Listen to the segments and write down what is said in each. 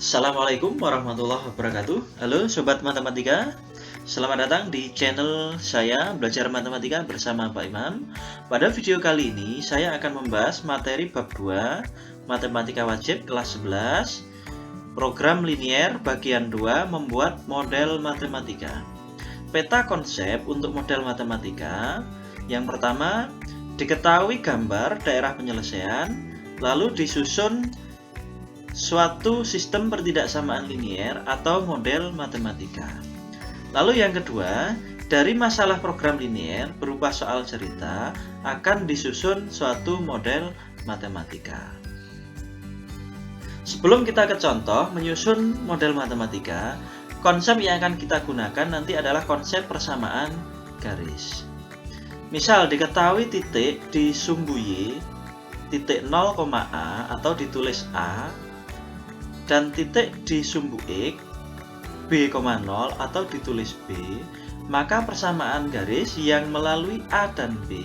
Assalamualaikum warahmatullahi wabarakatuh. Halo Sobat Matematika, selamat datang di channel saya Belajar Matematika bersama Pak Imam. Pada video kali ini saya akan membahas materi bab 2 Matematika Wajib kelas 11 Program Linier bagian 2 Membuat Model Matematika. Peta konsep untuk model matematika. Yang pertama, diketahui gambar daerah penyelesaian, lalu disusun suatu sistem pertidaksamaan linier atau model matematika. Lalu yang kedua, dari masalah program linier berupa soal cerita akan disusun suatu model matematika. Sebelum kita ke contoh menyusun model matematika, konsep yang akan kita gunakan nanti adalah konsep persamaan garis. Misal diketahui titik di sumbu Y, titik 0,A atau ditulis A, dan titik di sumbu X B,0 atau ditulis B, maka persamaan garis yang melalui A dan B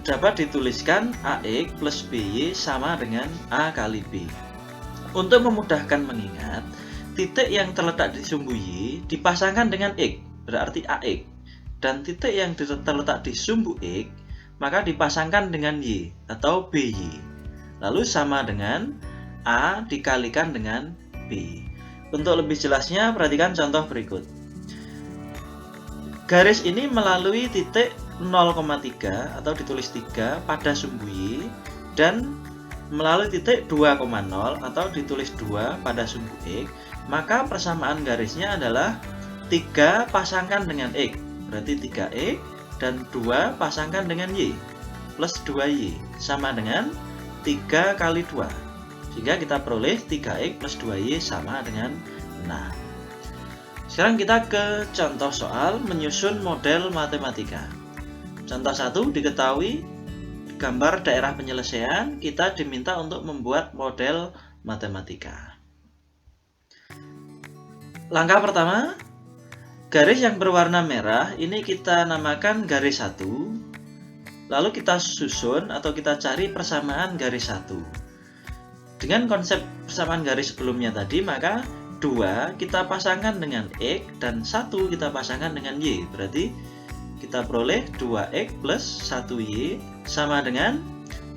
dapat dituliskan AX plus BY sama dengan A kali B. Untuk memudahkan mengingat, titik yang terletak di sumbu Y dipasangkan dengan X, berarti AX, dan titik yang terletak di sumbu X maka dipasangkan dengan Y atau BY, lalu sama dengan A dikalikan dengan B. Untuk lebih jelasnya, perhatikan contoh berikut. Garis ini melalui titik 0,3 atau ditulis 3 pada sumbu Y dan melalui titik 2,0 atau ditulis 2 pada sumbu X, maka persamaan garisnya adalah 3 pasangkan dengan X, berarti 3X, dan 2 pasangkan dengan Y, plus 2Y, sama dengan 3 kali 2. Sehingga kita peroleh 3X plus 2Y sama dengan 6. Sekarang kita ke contoh soal menyusun model matematika. Contoh 1, diketahui gambar daerah penyelesaian, kita diminta untuk membuat model matematika. Langkah pertama, garis yang berwarna merah ini kita namakan garis 1. Lalu kita susun atau kita cari persamaan garis 1. Dengan konsep persamaan garis sebelumnya tadi, maka 2 kita pasangkan dengan X dan 1 kita pasangkan dengan Y. Berarti kita peroleh 2X plus 1Y sama dengan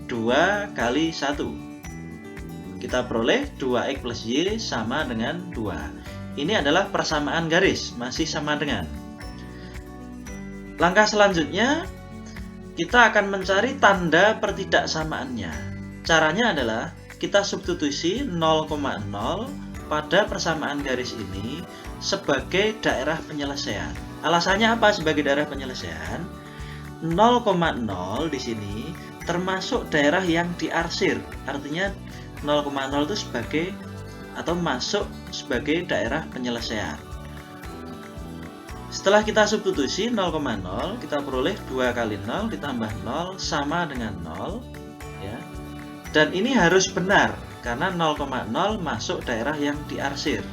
2 kali 1. Kita peroleh 2X plus Y sama dengan 2. Ini adalah persamaan garis, masih sama dengan. Langkah selanjutnya, kita akan mencari tanda pertidaksamaannya. Caranya adalah kita substitusi 0,0 pada persamaan garis ini sebagai daerah penyelesaian. Alasannya apa sebagai daerah penyelesaian? 0,0 di sini termasuk daerah yang diarsir. Artinya 0,0 itu sebagai atau masuk sebagai daerah penyelesaian. Setelah kita substitusi 0,0, kita peroleh 2 kali 0 ditambah 0 sama dengan 0, ya. Dan ini harus benar, karena 0,0 masuk daerah yang diarsir.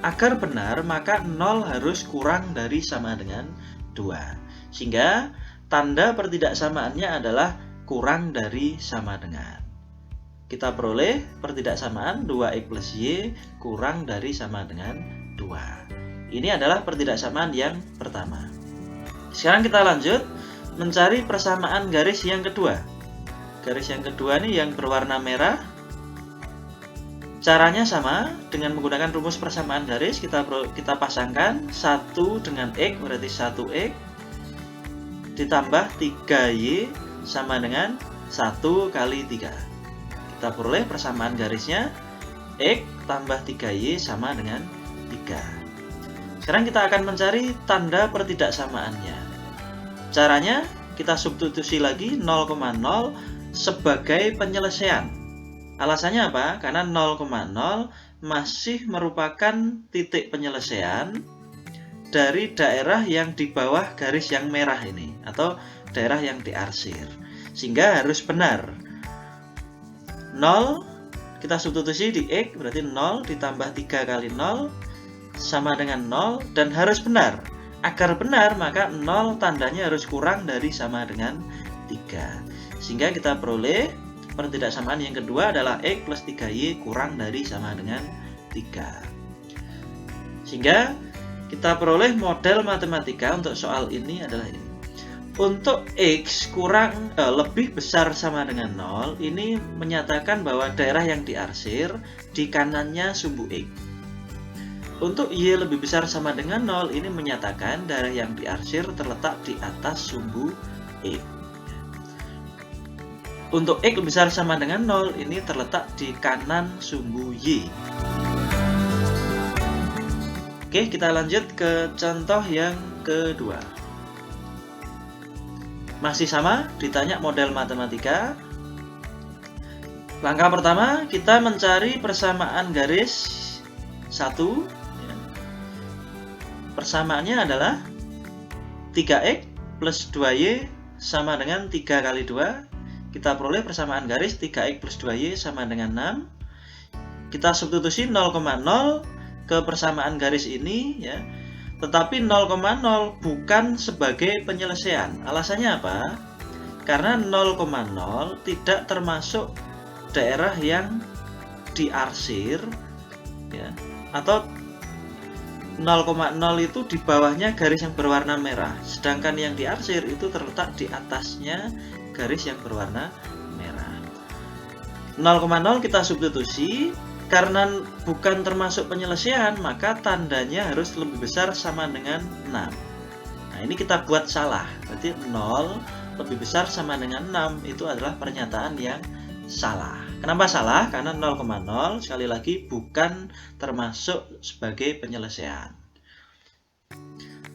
Agar benar, maka 0 harus kurang dari sama dengan 2. Sehingga tanda pertidaksamaannya adalah kurang dari sama dengan. Kita peroleh pertidaksamaan 2X plus Y kurang dari sama dengan 2. Ini adalah pertidaksamaan yang pertama. Sekarang kita lanjut mencari persamaan garis yang kedua. Garis yang kedua ini yang berwarna merah. Caranya sama dengan menggunakan rumus persamaan garis. Kita pasangkan 1 dengan X, berarti 1X ditambah 3Y sama dengan 1 kali 3. Kita peroleh persamaan garisnya X tambah 3Y sama dengan 3. Sekarang kita akan mencari tanda pertidaksamaannya. Caranya kita substitusi lagi 0,0 sebagai penyelesaian. Alasannya apa? Karena 0,0 masih merupakan titik penyelesaian dari daerah yang di bawah garis yang merah ini, atau daerah yang diarsir. Sehingga harus benar. 0 kita substitusi di X, berarti 0 ditambah 3 kali 0 sama dengan 0, dan harus benar. Agar benar, maka 0 tandanya harus kurang dari sama dengan 3. Sehingga kita peroleh Pertidaksamaan yang kedua adalah X plus 3Y kurang dari sama dengan 3. Sehingga kita peroleh model matematika untuk soal ini adalah ini. Untuk X lebih besar sama dengan 0, ini menyatakan bahwa daerah yang diarsir di kanannya sumbu X. Untuk Y lebih besar sama dengan 0, ini menyatakan daerah yang diarsir terletak di atas sumbu X. Untuk X lebih besar sama dengan 0, ini terletak di kanan sumbu Y. Oke, kita lanjut ke contoh yang kedua. Masih sama, ditanya model matematika. Langkah pertama, kita mencari persamaan garis 1. Persamaannya adalah 3X plus 2Y sama dengan 3 kali 2. Kita peroleh persamaan garis 3X plus 2Y sama dengan 6. Kita substitusi 0,0 ke persamaan garis ini, ya. Tetapi 0,0 bukan sebagai penyelesaian. Alasannya apa? Karena 0,0 tidak termasuk daerah yang diarsir, ya, atau 0,0 itu di bawahnya garis yang berwarna merah, sedangkan yang diarsir itu terletak di atasnya garis yang berwarna merah. 0,0 kita substitusi. Karena bukan termasuk penyelesaian, maka tandanya harus lebih besar sama dengan 6. Nah, ini kita buat salah. Berarti 0 lebih besar sama dengan 6 itu adalah pernyataan yang salah. Kenapa salah? Karena 0,0 sekali lagi bukan termasuk sebagai penyelesaian.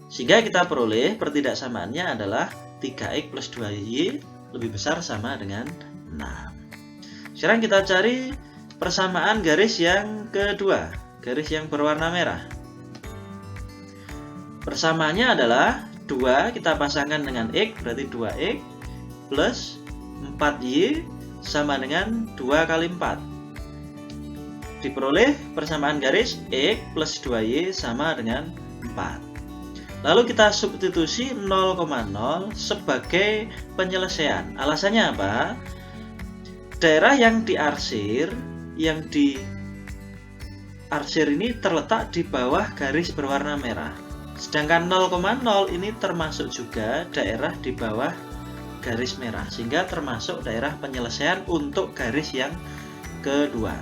Sehingga kita peroleh pertidaksamaannya adalah 3X plus 2Y lebih besar sama dengan 6. Sekarang kita cari persamaan garis yang kedua, garis yang berwarna merah. Persamaannya adalah 2, kita pasangkan dengan X, berarti 2X plus 4Y sama dengan 2 kali 4. Diperoleh persamaan garis X plus 2Y sama dengan 4. Lalu kita substitusi 0,0 sebagai penyelesaian. Alasannya apa? Daerah yang diarsir ini terletak di bawah garis berwarna merah. Sedangkan 0,0 ini termasuk juga daerah di bawah garis merah, sehingga termasuk daerah penyelesaian untuk garis yang kedua.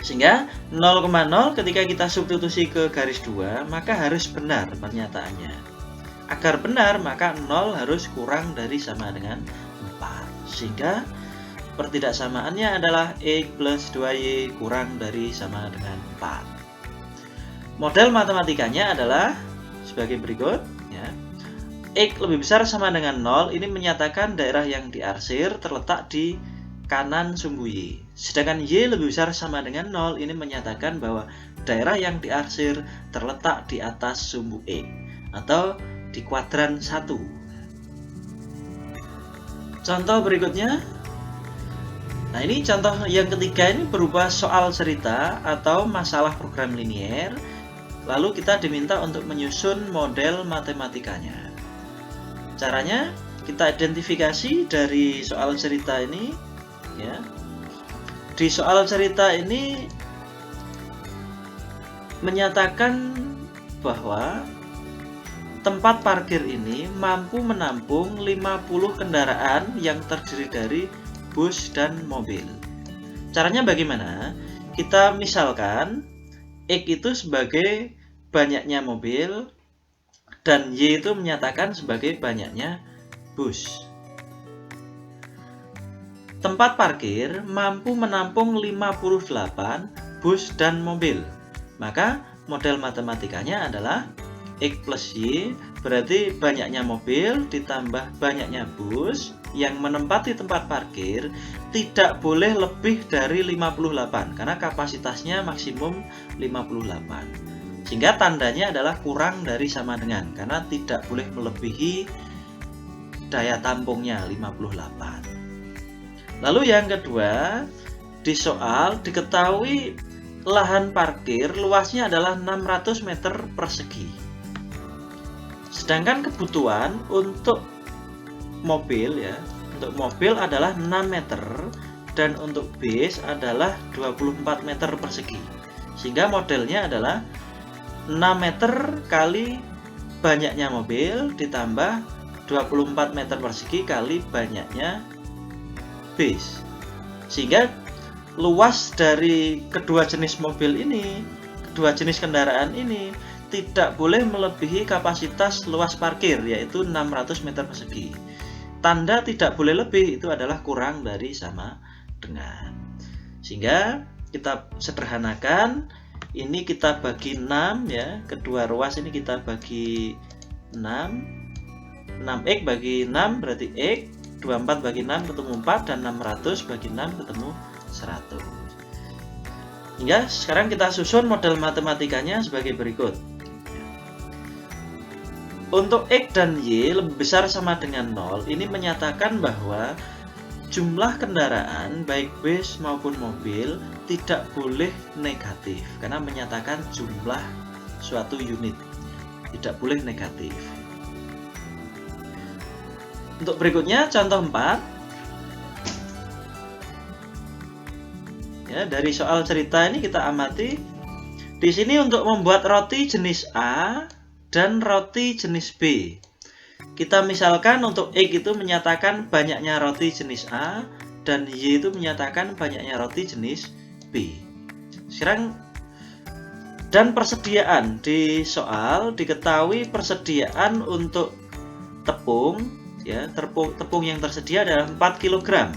Sehingga 0,0 ketika kita substitusi ke garis 2, maka harus benar pernyataannya. Agar benar, maka 0 harus kurang dari sama dengan 4. Sehingga pertidaksamaannya adalah X plus 2Y kurang dari sama dengan 4. Model matematikanya adalah sebagai berikut, ya. X lebih besar sama dengan 0, ini menyatakan daerah yang diarsir terletak di kanan sumbu Y. Sedangkan Y lebih besar sama dengan 0, ini menyatakan bahwa daerah yang diarsir terletak di atas sumbu X atau di kuadran 1. Contoh berikutnya. Nah, ini contoh yang ketiga, ini berupa soal cerita atau masalah program linier. Lalu kita diminta untuk menyusun model matematikanya. Caranya kita identifikasi dari soal cerita ini, ya. Di soal cerita ini menyatakan bahwa tempat parkir ini mampu menampung 50 kendaraan yang terdiri dari bus dan mobil. Caranya bagaimana? Kita misalkan X itu sebagai banyaknya mobil dan Y itu menyatakan sebagai banyaknya bus. Tempat parkir mampu menampung 58 bus dan mobil. Maka model matematikanya adalah X plus Y berarti banyaknya mobil ditambah banyaknya bus yang menempati tempat parkir tidak boleh lebih dari 58 karena kapasitasnya maksimum 58. Sehingga tandanya adalah kurang dari sama dengan karena tidak boleh melebihi daya tampungnya 58. Lalu yang kedua, di soal diketahui lahan parkir luasnya adalah 600 meter persegi. Sedangkan kebutuhan untuk mobil ya untuk mobil adalah 6 meter dan untuk base adalah 24 meter persegi. Sehingga modelnya adalah 6 meter kali banyaknya mobil ditambah 24 meter persegi kali banyaknya base. Sehingga luas dari kedua jenis mobil ini, kedua jenis kendaraan ini tidak boleh melebihi kapasitas luas parkir, yaitu 600 meter persegi. Tanda tidak boleh lebih itu adalah kurang dari sama dengan. Sehingga kita sederhanakan, ini kita bagi 6 ya, kedua ruas ini kita bagi 6. 6x bagi 6 berarti x, 24 bagi 6 ketemu 4, dan 600 bagi 6 ketemu 100. Hingga sekarang kita susun model matematikanya sebagai berikut. Untuk x dan y lebih besar sama dengan 0, ini menyatakan bahwa jumlah kendaraan baik bus maupun mobil tidak boleh negatif, karena menyatakan jumlah suatu unit, tidak boleh negatif. Untuk berikutnya contoh 4. Ya, dari soal cerita ini kita amati di sini untuk membuat roti jenis A dan roti jenis B. Kita misalkan untuk X itu menyatakan banyaknya roti jenis A dan Y itu menyatakan banyaknya roti jenis B. Sekarang dan persediaan di soal diketahui persediaan untuk tepung ya, tepung yang tersedia adalah 4 kg.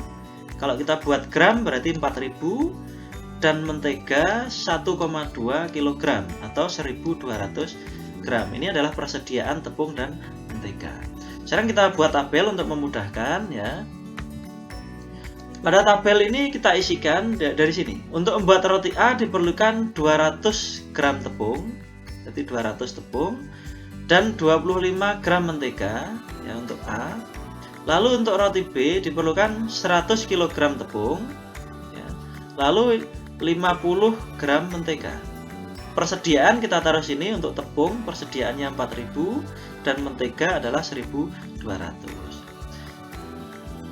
Kalau kita buat gram berarti 4000 dan mentega 1,2 kg atau 1200 gram. Ini adalah persediaan tepung dan mentega. Sekarang kita buat tabel untuk memudahkan ya. Pada tabel ini kita isikan dari sini. Untuk membuat roti A diperlukan 200 gram tepung, jadi 200 tepung dan 25 gram mentega ya untuk A. Lalu untuk roti B diperlukan 100 kg tepung ya. Lalu 50 gram mentega. Persediaan kita taruh sini untuk tepung persediaannya 4000 dan mentega adalah 1200.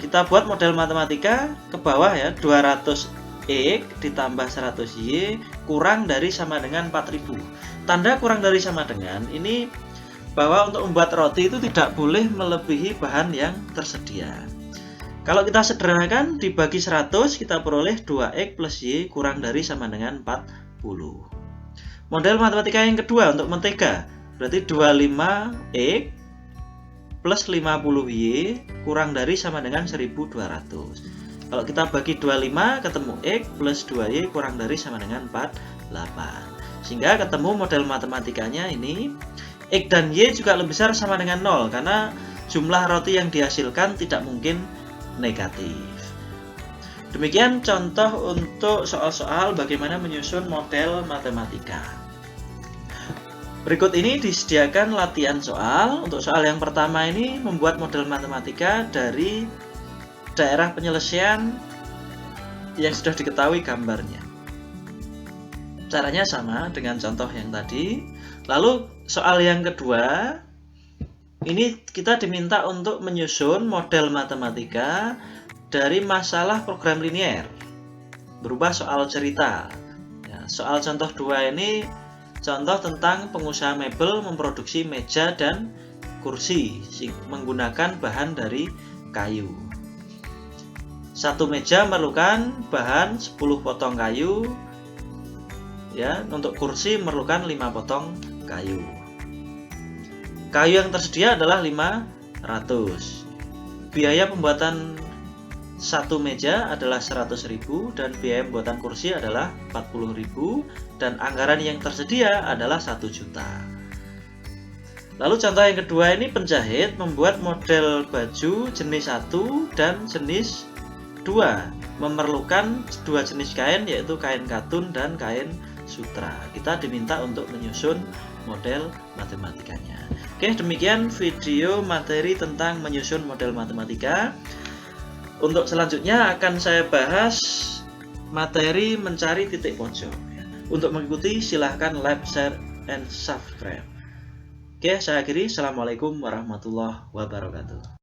Kita buat model matematika ke bawah ya, 200x ditambah 100y kurang dari sama dengan 4000. Tanda kurang dari sama dengan ini bahwa untuk membuat roti itu tidak boleh melebihi bahan yang tersedia. Kalau kita sederhanakan dibagi 100 kita peroleh 2x plus y kurang dari sama dengan 40. Model matematika yang kedua untuk mentega berarti 25x plus 50y kurang dari sama dengan 1200. Kalau kita bagi 25 ketemu x plus 2y kurang dari sama dengan 48. Sehingga ketemu model matematikanya ini x dan y juga lebih besar sama dengan 0 karena jumlah roti yang dihasilkan tidak mungkin negatif. Demikian contoh untuk soal-soal bagaimana menyusun model matematika. Berikut ini disediakan latihan soal. Untuk soal yang pertama ini membuat model matematika dari daerah penyelesaian yang sudah diketahui gambarnya. Caranya sama dengan contoh yang tadi. Lalu soal yang kedua, ini kita diminta untuk menyusun model matematika dari masalah program linier berubah soal cerita ya, soal contoh 2 ini contoh tentang pengusaha mebel memproduksi meja dan kursi menggunakan bahan dari kayu. Satu meja memerlukan bahan 10 potong kayu ya, untuk kursi memerlukan 5 potong kayu. Kayu yang tersedia adalah 500. Biaya pembuatan satu meja adalah 100.000 dan biaya pembuatan kursi adalah 40.000 dan anggaran yang tersedia adalah 1 juta. Lalu contoh yang kedua ini penjahit membuat model baju jenis 1 dan jenis 2 memerlukan 2 jenis kain yaitu kain katun dan kain sutra. Kita diminta untuk menyusun model matematikanya. Oke, demikian video materi tentang menyusun model matematika. Untuk selanjutnya akan saya bahas materi mencari titik pojok. Untuk mengikuti silahkan like, share, and subscribe. Oke, saya akhiri. Assalamualaikum warahmatullahi wabarakatuh.